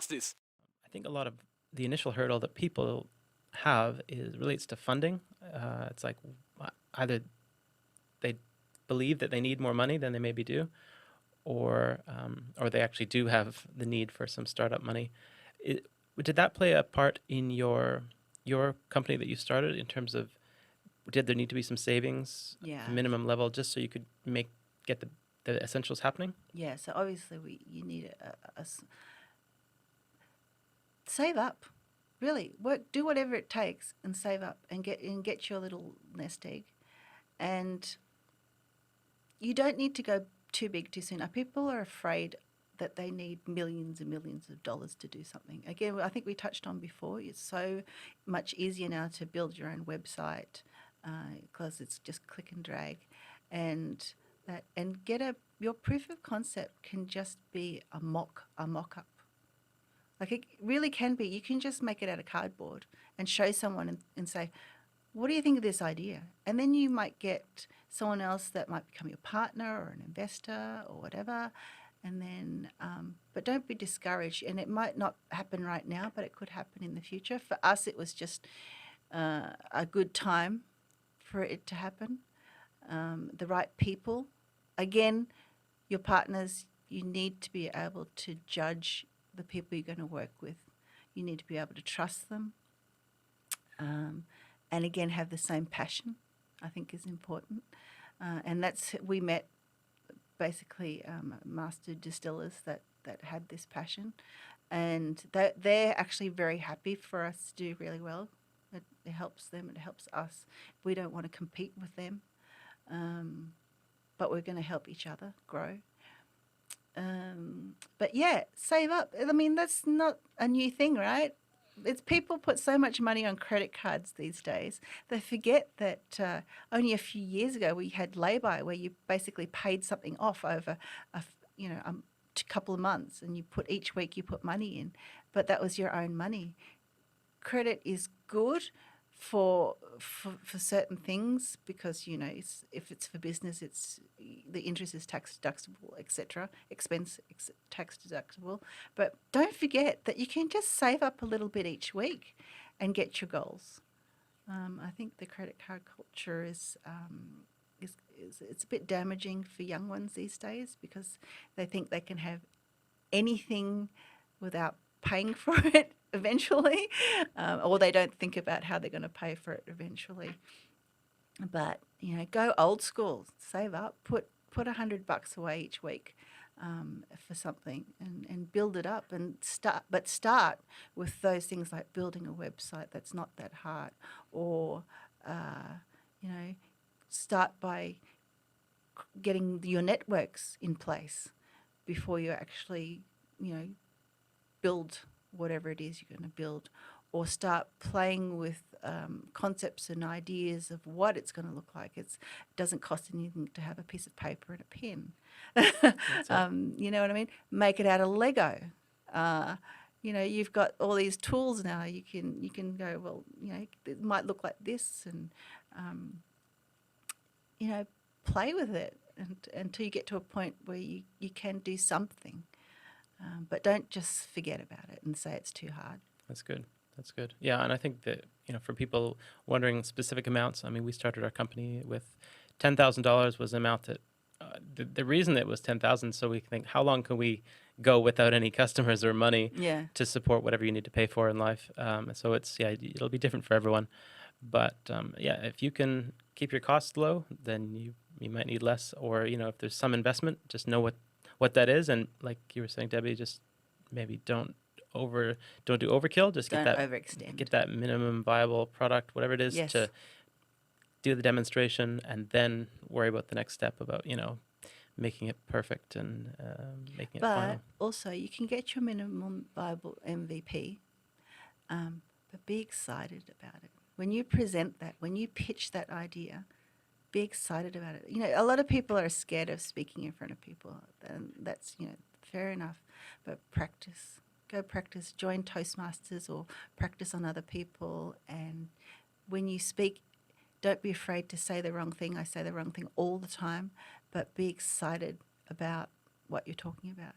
What's this? I think a lot of the initial hurdle that people have relates to funding. It's like either they believe that they need more money than they maybe do, or they actually do have the need for some startup money. It, did that play a part in your company that you started in terms of did there need to be some savings, Yeah. minimum level, just so you could get the essentials happening? Yeah. So obviously you need save up. Really, do whatever it takes and save up and get your little nest egg. And you don't need to go too big too soon. Now, people are afraid that they need millions and millions of dollars to do something. Again, I think we touched on before, it's so much easier now to build your own website because it's just click and drag. And your proof of concept can just be a mock-up. Like it really can be. You can just make it out of cardboard and show someone and say, what do you think of this idea? And then you might get someone else that might become your partner or an investor or whatever. And then, but don't be discouraged. And it might not happen right now, but it could happen in the future. For us, it was just a good time for it to happen. The right people. Again, your partners, you need to be able to judge the people you're going to work with. You need to be able to trust them. And again, have the same passion, I think is important. And we met basically master distillers that had this passion. And they're actually very happy for us to do really well. It helps them, it helps us. We don't want to compete with them, but we're going to help each other grow. But yeah, save up. I mean, that's not a new thing, right? It's people put so much money on credit cards these days. They forget that only a few years ago we had lay-by, where you basically paid something off over a couple of months, and each week you put money in, but that was your own money. Credit is good for certain things because if it's for business, the interest is tax deductible, etc. Expense tax deductible. But don't forget that you can just save up a little bit each week and get your goals. I think the credit card culture is it's a bit damaging for young ones these days because they think they can have anything without paying for it eventually, or they don't think about how they're going to pay for it eventually. But go old school, save up, put $100 away each week for something, and build it up and start with those things like building a website that's not that hard, or start by getting your networks in place before you actually build whatever it is you're going to build, or start playing with concepts and ideas of what it's going to look like. It doesn't cost anything to have a piece of paper and a pen. You know what I mean? Make it out of Lego. You've got all these tools now. You can go, well, it might look like this, and play with it until you get to a point where you can do something. But don't just forget about it and say it's too hard. That's good. That's good. Yeah, and I think that for people wondering specific amounts, I mean, we started our company with $10,000 was an amount that the reason it was 10,000, so we think how long can we go without any customers or money to support whatever you need to pay for in life. So it'll be different for everyone. But if you can keep your costs low, then you might need less, or if there's some investment, just know what that is, and like you were saying, Debbie, just maybe don't do overkill. Just don't overextend. Get that minimum viable product, whatever it is, to do the demonstration, and then worry about the next step about making it perfect and making it final. But also, you can get your minimum viable MVP, but be excited about it. When you present that, when you pitch that idea, be excited about it. A lot of people are scared of speaking in front of people, and that's, fair enough. But go practice, join Toastmasters or practice on other people. And when you speak, don't be afraid to say the wrong thing. I say the wrong thing all the time, but be excited about what you're talking about.